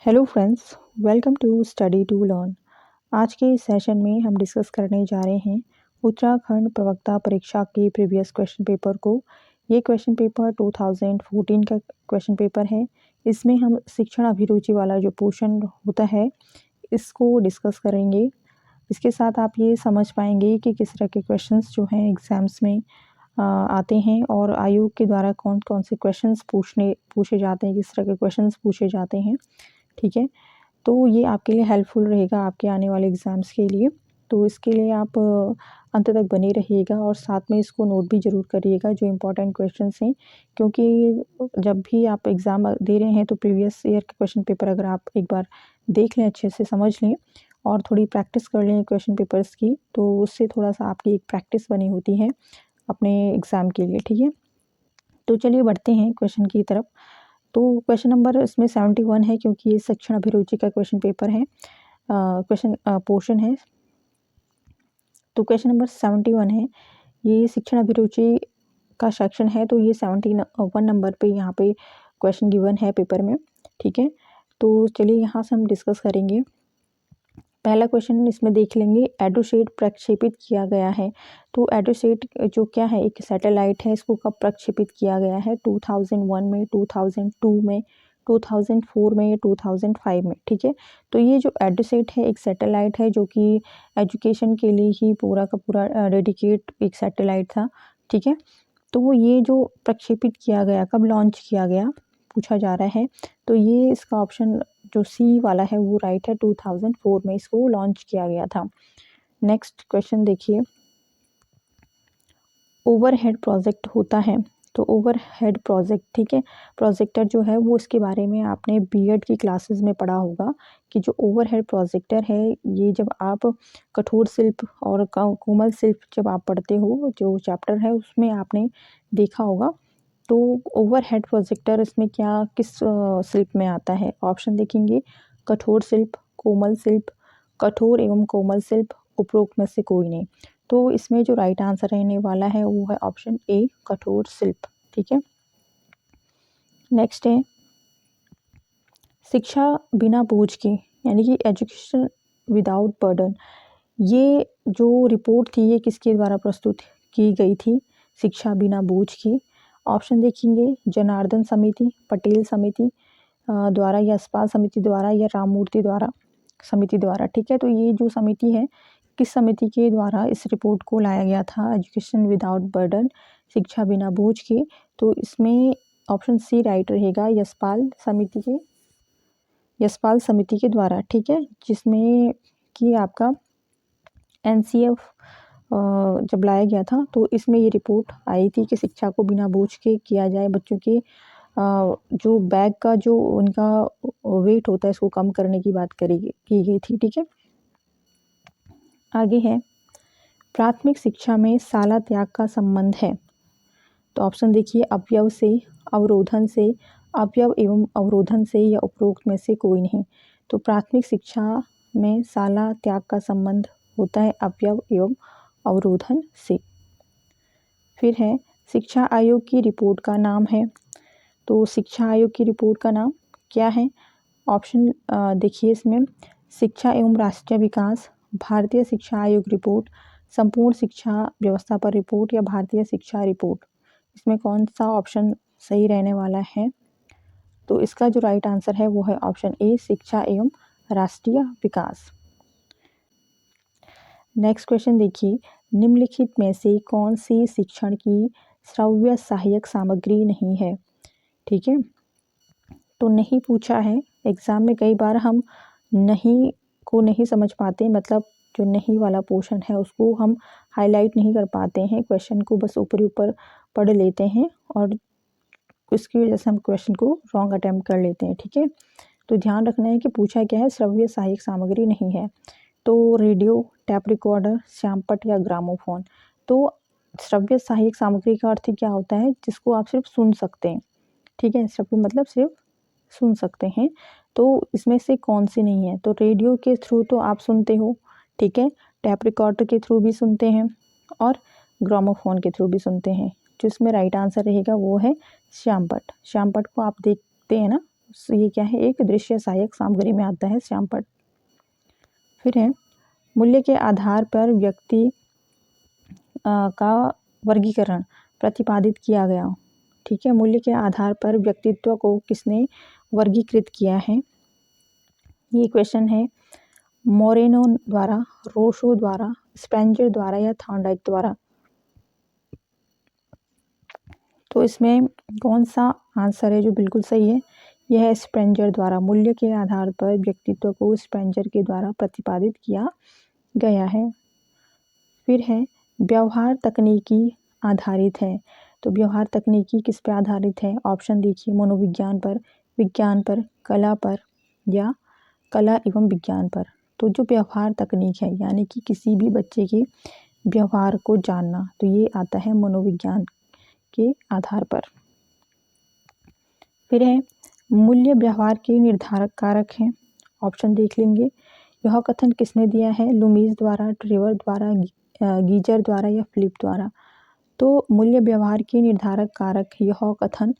Hello friends, welcome to study to learn. आज के इस सेशन में हम डिस्कस करने जा रहे हैं उत्तराखंड प्रवक्ता परीक्षा के प्रीवियस क्वेश्चन पेपर को। ये क्वेश्चन पेपर 2014 का क्वेश्चन पेपर है। इसमें हम शिक्षण अभिरुचि वाला जो पोर्शन होता है इसको डिस्कस करेंगे। इसके साथ आप ये समझ पाएंगे कि किस तरह के क्वेश्चंस जो हैं एग्ज़ाम्स में आते हैं और आयोग के द्वारा कौन कौन से क्वेश्चंस पूछे जाते हैं, किस तरह के क्वेश्चंस पूछे जाते हैं। ठीक है, तो ये आपके लिए हेल्पफुल रहेगा आपके आने वाले एग्ज़ाम्स के लिए। तो इसके लिए आप अंत तक बने रहिएगा और साथ में इसको नोट भी ज़रूर करिएगा जो इम्पोर्टेंट क्वेश्चंस हैं, क्योंकि जब भी आप एग्ज़ाम दे रहे हैं तो प्रीवियस ईयर के क्वेश्चन पेपर अगर आप एक बार देख लें, अच्छे से समझ लें और थोड़ी प्रैक्टिस कर लें क्वेश्चन पेपर्स की, तो उससे थोड़ा सा आपकी एक प्रैक्टिस बनी होती है अपने एग्ज़ाम के लिए। ठीक है, तो चलिए बढ़ते हैं क्वेश्चन की तरफ। तो क्वेश्चन नंबर इसमें 71 है, क्योंकि ये शिक्षण अभिरुचि का क्वेश्चन पेपर है, क्वेश्चन पोर्शन है। तो क्वेश्चन नंबर 71 है, ये शिक्षण अभिरुचि का सेक्शन है। तो ये 71 नंबर पे यहाँ पे क्वेश्चन गिवन है पेपर में। ठीक है, तो चलिए यहाँ से हम डिस्कस करेंगे। पहला क्वेश्चन इसमें देख लेंगे, एडुसेट प्रक्षेपित किया गया है। तो एडुसेट जो क्या है, एक सैटेलाइट है, इसको कब प्रक्षेपित किया गया है? 2001 में, 2002 में, 2004 में या 2005 में। ठीक है, तो ये जो एडुसेट है एक सैटेलाइट है जो कि एजुकेशन के लिए ही पूरा का पूरा डेडिकेट एक सैटेलाइट था। ठीक है, तो ये जो प्रक्षेपित किया गया, कब लॉन्च किया गया पूछा जा रहा है। तो ये इसका ऑप्शन जो सी वाला है वो राइट है, 2004 में इसको लॉन्च किया गया था। नेक्स्ट क्वेश्चन देखिए, ओवरहेड प्रोजेक्ट होता है। तो ओवरहेड प्रोजेक्ट, ठीक है, प्रोजेक्टर जो है वो इसके बारे में आपने बीएड की क्लासेस में पढ़ा होगा कि जो ओवरहेड प्रोजेक्टर है, ये जब आप कठोर शिल्प और कोमल शिल्प जब आप पढ़ते हो, जो चैप्टर है उसमें आपने देखा होगा। तो ओवरहेड प्रोजेक्टर इसमें क्या किस शिल्प में आता है? ऑप्शन देखेंगे, कठोर शिल्प, कोमल शिल्प, कठोर एवं कोमल शिल्प, उपरोक्त में से कोई नहीं। तो इसमें जो राइट आंसर रहने वाला है वो है ऑप्शन ए, कठोर शिल्प। ठीक है, नेक्स्ट है, शिक्षा बिना बोझ के, यानी कि एजुकेशन विदाउट बर्डन, ये जो रिपोर्ट थी ये किसके द्वारा प्रस्तुत की गई थी? शिक्षा बिना बोझ की। ऑप्शन देखेंगे, जनार्दन समिति, पटेल समिति द्वारा, या यशपाल समिति द्वारा, या राममूर्ति द्वारा समिति द्वारा। ठीक है, तो ये जो समिति है किस समिति के द्वारा इस रिपोर्ट को लाया गया था, एजुकेशन विदाउट बर्डन, शिक्षा बिना बोझ के? तो इसमें ऑप्शन सी राइट रहेगा, यशपाल समिति के द्वारा। ठीक है, जिसमें कि आपका एनसीएफ जब लाया गया था तो इसमें ये रिपोर्ट आई थी कि शिक्षा को बिना बोझ के किया जाए, बच्चों के जो बैग का जो उनका वेट होता है इसको कम करने की बात की गई थी। ठीक है, आगे है, प्राथमिक शिक्षा में शाला त्याग का संबंध है। तो ऑप्शन देखिए, अवयव से, अवरोधन से, अवयव एवं अवरोधन से, या उपरोक्त में से कोई नहीं। तो प्राथमिक शिक्षा में शाला त्याग का संबंध होता है अवयव एवं अवरोधन से। फिर है, शिक्षा आयोग की रिपोर्ट का नाम है। तो शिक्षा आयोग की रिपोर्ट का नाम क्या है? ऑप्शन देखिए इसमें, शिक्षा एवं राष्ट्रीय विकास, भारतीय शिक्षा आयोग रिपोर्ट, संपूर्ण शिक्षा व्यवस्था पर रिपोर्ट, या भारतीय शिक्षा रिपोर्ट। इसमें कौन सा ऑप्शन सही रहने वाला है? तो इसका जो राइट आंसर है वो है ऑप्शन ए, शिक्षा एवं राष्ट्रीय विकास। नेक्स्ट क्वेश्चन देखिए, निम्नलिखित में से कौन सी शिक्षण की श्रव्य सहायक सामग्री नहीं है? ठीक है, तो नहीं पूछा है एग्जाम में। कई बार हम नहीं को नहीं समझ पाते, मतलब जो नहीं वाला पोर्शन है उसको हम हाईलाइट नहीं कर पाते हैं, क्वेश्चन को बस ऊपर ऊपर पढ़ लेते हैं और उसकी वजह से हम क्वेश्चन को रॉन्ग अटेम्प्ट कर लेते हैं। ठीक है, तो ध्यान रखना है कि पूछा क्या है, श्रव्य सहायक सामग्री नहीं है। तो रेडियो, टैप रिकॉर्डर, श्यामपट्ट, या ग्रामोफोन। तो श्रव्य सहायक सामग्री का अर्थ क्या होता है? जिसको आप सिर्फ सुन सकते हैं। ठीक है, श्रव्य मतलब सिर्फ सुन सकते हैं। तो इसमें से कौन सी नहीं है? तो रेडियो के थ्रू तो आप सुनते हो, ठीक है, टैप रिकॉर्डर के थ्रू भी सुनते हैं और ग्रामोफोन के थ्रू भी सुनते हैं। जो इसमें राइट आंसर रहेगा वो है श्यामपट्ट। श्यामपट्ट को आप देखते हैं ना, ये क्या है, एक दृश्य सहायक सामग्री में आता है श्यामपट्ट। फिर है मूल्य के आधार पर व्यक्ति का वर्गीकरण प्रतिपादित किया गया। ठीक है, मूल्य के आधार पर व्यक्तित्व को किसने वर्गीकृत किया है? ये क्वेश्चन है मोरेनो द्वारा, रोशो द्वारा, स्पेंजर द्वारा या थॉर्नडाइक द्वारा। तो इसमें कौन सा आंसर है जो बिल्कुल सही है? यह है स्पेंजर द्वारा। मूल्य के आधार पर व्यक्तित्व को स्पेंजर के द्वारा प्रतिपादित किया गया है। फिर है व्यवहार तकनीकी आधारित है। तो व्यवहार तकनीकी किस पे आधारित है? ऑप्शन देखिए, मनोविज्ञान पर, विज्ञान पर, कला पर या कला एवं विज्ञान पर। तो जो व्यवहार तकनीक है यानी कि किसी भी बच्चे के व्यवहार को जानना, तो ये आता है मनोविज्ञान के आधार पर। फिर है मूल्य व्यवहार के निर्धारक कारक हैं। ऑप्शन देख लेंगे। यह कथन किसने दिया है? लुमीज द्वारा, ट्रेवर द्वारा, गीजर द्वारा या फिलिप द्वारा। तो मूल्य व्यवहार के निर्धारक कारक यह कथन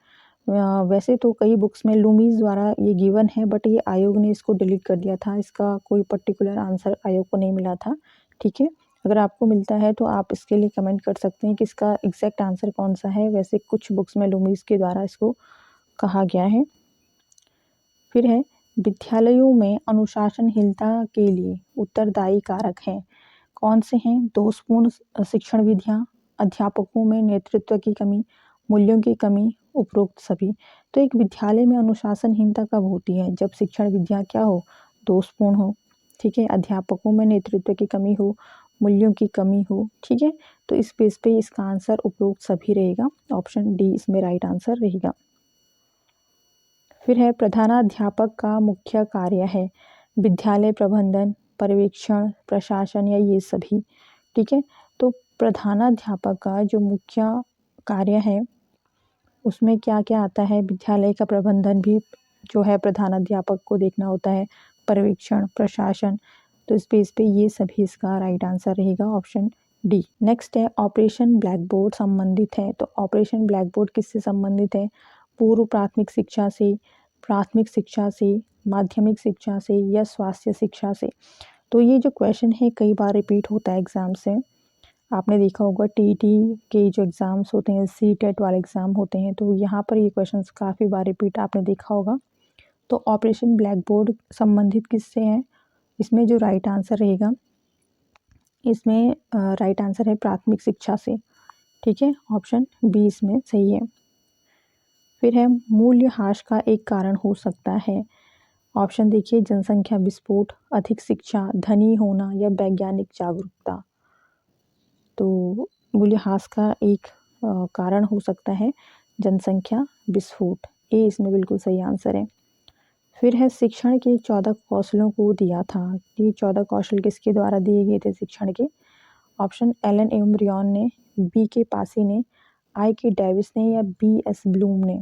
वैसे तो कई बुक्स में लुमीज द्वारा ये गिवन है, बट ये आयोग ने इसको डिलीट कर दिया था। इसका कोई पर्टिकुलर आंसर आयोग को नहीं मिला था। ठीक है, अगर आपको मिलता है तो आप इसके लिए कमेंट कर सकते हैं कि इसका एग्जैक्ट आंसर कौन सा है। वैसे कुछ बुक्स में लुमीज के द्वारा इसको कहा गया है। फिर है विद्यालयों में अनुशासनहीनता के लिए उत्तरदायी कारक हैं। कौन से हैं? दोषपूर्ण शिक्षण विधियाँ, अध्यापकों में नेतृत्व की कमी, मूल्यों की कमी, उपरोक्त सभी। तो एक विद्यालय में अनुशासनहीनता कब होती है? जब शिक्षण विधियाँ क्या हो? दोषपूर्ण हो। ठीक है, अध्यापकों में नेतृत्व की कमी हो, मूल्यों की कमी हो। ठीक है, तो इस बेस पे इसका आंसर उपरोक्त सभी रहेगा। ऑप्शन डी इसमें राइट आंसर रहेगा। फिर है प्रधानाध्यापक का मुख्य कार्य है विद्यालय प्रबंधन, पर्यवेक्षण, प्रशासन या ये सभी। ठीक है, तो प्रधानाध्यापक का जो मुख्य कार्य है उसमें क्या क्या आता है? विद्यालय का प्रबंधन भी जो है प्रधानाध्यापक को देखना होता है, पर्यवेक्षण, प्रशासन। तो इस बेस पे ये सभी इसका राइट आंसर रहेगा। Option D. नेक्स्ट है ऑपरेशन ब्लैक बोर्ड संबंधित है। तो ऑपरेशन ब्लैक बोर्ड किससे संबंधित है? पूर्व प्राथमिक शिक्षा से, प्राथमिक शिक्षा से, माध्यमिक शिक्षा से या स्वास्थ्य शिक्षा से। तो ये जो क्वेश्चन है कई बार रिपीट होता है एग्ज़ाम से। आपने देखा होगा टीईटी के जो एग्ज़ाम्स होते हैं, सीटेट वाले एग्ज़ाम होते हैं, तो यहाँ पर ये क्वेश्चंस काफ़ी बार रिपीट आपने देखा होगा। तो ऑपरेशन ब्लैक बोर्ड संबंधित किससे है? इसमें जो राइट आंसर रहेगा, इसमें राइट आंसर है प्राथमिक शिक्षा से। ठीक है, ऑप्शन बी इसमें सही है। फिर है मूल्यह्रास का एक कारण हो सकता है। ऑप्शन देखिए, जनसंख्या विस्फोट, अधिक शिक्षा, धनी होना या वैज्ञानिक जागरूकता। तो मूल्यह्रास का एक कारण हो सकता है जनसंख्या विस्फोट। ए इसमें बिल्कुल सही आंसर है। फिर है शिक्षण के 14 कौशलों को दिया था। ये 14 कौशल किसके द्वारा दिए गए थे शिक्षण के? ऑप्शन एलन एवं रियॉन ने, बी के पासी ने, आई के डेविस ने या बी एस ब्लूम ने।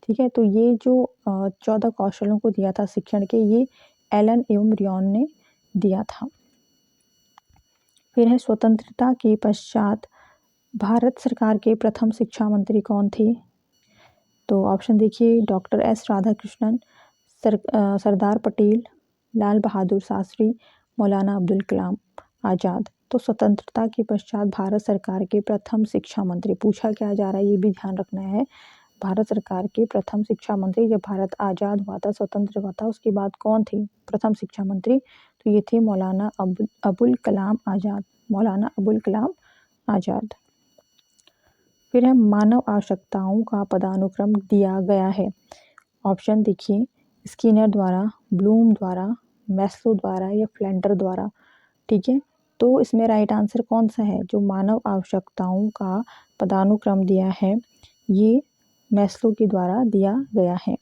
ठीक है, तो ये जो 14 कौशलों को दिया था शिक्षण के, ये एलन एवं रियॉन ने दिया था। फिर है स्वतंत्रता के पश्चात भारत सरकार के प्रथम शिक्षा मंत्री कौन थे? तो ऑप्शन देखिए, डॉक्टर एस राधाकृष्णन, सरदार पटेल, लाल बहादुर शास्त्री, मौलाना अब्दुल कलाम आज़ाद। तो स्वतंत्रता के पश्चात भारत सरकार के प्रथम शिक्षा मंत्री पूछा क्या जा रहा है, ये भी ध्यान रखना है। भारत सरकार के प्रथम शिक्षा मंत्री, जब भारत आज़ाद हुआ था, स्वतंत्र हुआ था, उसके बाद कौन थे प्रथम शिक्षा मंत्री? तो ये थे मौलाना अबुल कलाम आज़ाद, मौलाना अबुल कलाम आज़ाद। फिर है मानव आवश्यकताओं का पदानुक्रम दिया गया है। ऑप्शन देखिए, स्किनर द्वारा, ब्लूम द्वारा, मैस्लो द्वारा या फ्लेंडर द्वारा। ठीक है, तो इसमें राइट आंसर कौन सा है? जो मानव आवश्यकताओं का पदानुक्रम दिया है, ये मैस्लो के द्वारा दिया गया है।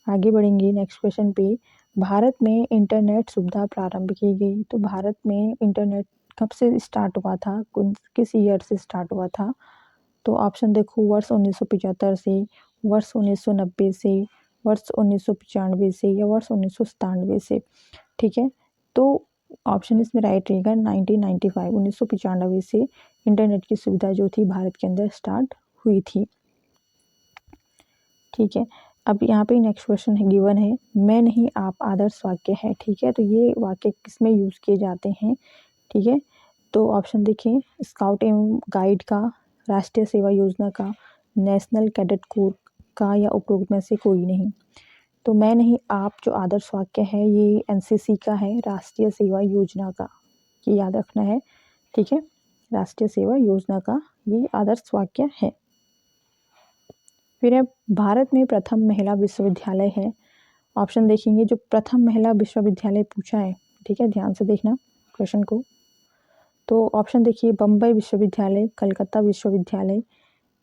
आगे बढ़ेंगे नेक्स्ट क्वेश्चन पे। भारत में इंटरनेट सुविधा प्रारंभ की गई। तो भारत में इंटरनेट कब से स्टार्ट हुआ था, किस ईयर से स्टार्ट हुआ था? तो ऑप्शन देखो, वर्ष 1975 से, वर्ष 1990 से, वर्ष 1995 से या वर्ष 1997 से। ठीक है, तो ऑप्शन इसमें राइट रहेगा 1995, 1995 से इंटरनेट की सुविधा जो थी भारत के अंदर स्टार्ट हुई थी। ठीक है। अब यहाँ पे नेक्स्ट क्वेश्चन है, गिवन है, मैं नहीं आप आदर्श वाक्य है। ठीक है, तो ये वाक्य किसमें यूज़ किए जाते हैं? ठीक है, तो ऑप्शन देखिए, स्काउट एवं गाइड का, राष्ट्रीय सेवा योजना का, नेशनल कैडेट कोर का, या उपरोक्त में से कोई नहीं। तो मैं नहीं आप जो आदर्श वाक्य है ये एनसीसी का है, राष्ट्रीय सेवा योजना का, ये याद रखना है। ठीक है, राष्ट्रीय सेवा योजना का ये आदर्श वाक्य है। फिर है, भारत में प्रथम महिला विश्वविद्यालय है। ऑप्शन देखेंगे, जो प्रथम महिला विश्वविद्यालय पूछा है, ठीक है, ध्यान से देखना क्वेश्चन को। तो ऑप्शन देखिए, बम्बई विश्वविद्यालय, कलकत्ता विश्वविद्यालय,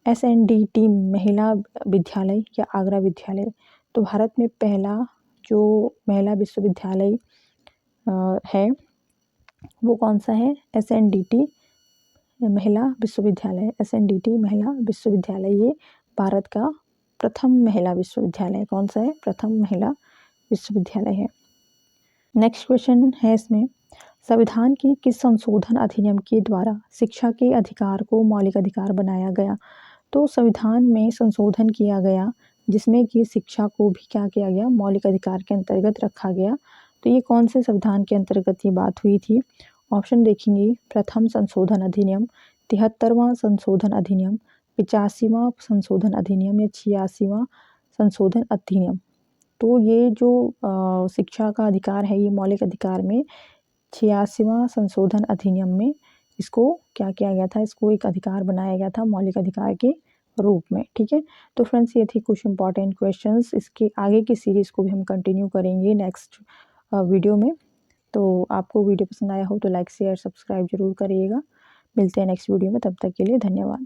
SNDT महिला विद्यालय, या आगरा विद्यालय। तो भारत में पहला जो महिला विश्वविद्यालय है वो कौन सा है? SNDT महिला विश्वविद्यालय। SNDT महिला विश्वविद्यालय ये भारत का प्रथम महिला विश्वविद्यालय। कौन सा है? प्रथम महिला विश्वविद्यालय है। नेक्स्ट क्वेश्चन है इसमें, संविधान के किस संशोधन अधिनियम के द्वारा शिक्षा के अधिकार को मौलिक अधिकार बनाया गया? तो संविधान में संशोधन किया गया जिसमें कि शिक्षा को भी क्या किया गया? मौलिक अधिकार के अंतर्गत रखा गया। तो ये कौन से संविधान के अंतर्गत ये बात हुई थी? ऑप्शन देखेंगे, प्रथम संशोधन अधिनियम, 73वां संशोधन अधिनियम, 85वां संशोधन अधिनियम, या 86वां संशोधन अधिनियम। तो ये जो शिक्षा का अधिकार है ये मौलिक अधिकार में 86वां संशोधन अधिनियम में इसको क्या किया गया था? इसको एक अधिकार बनाया गया था मौलिक अधिकार के रूप में। ठीक है, तो फ्रेंड्स ये थी कुछ इंपॉर्टेंट क्वेश्चंस। इसके आगे की सीरीज़ को भी हम कंटिन्यू करेंगे नेक्स्ट वीडियो में। तो आपको वीडियो पसंद आया हो तो लाइक शेयर सब्सक्राइब जरूर करिएगा। मिलते हैं नेक्स्ट वीडियो में, तब तक के लिए धन्यवाद।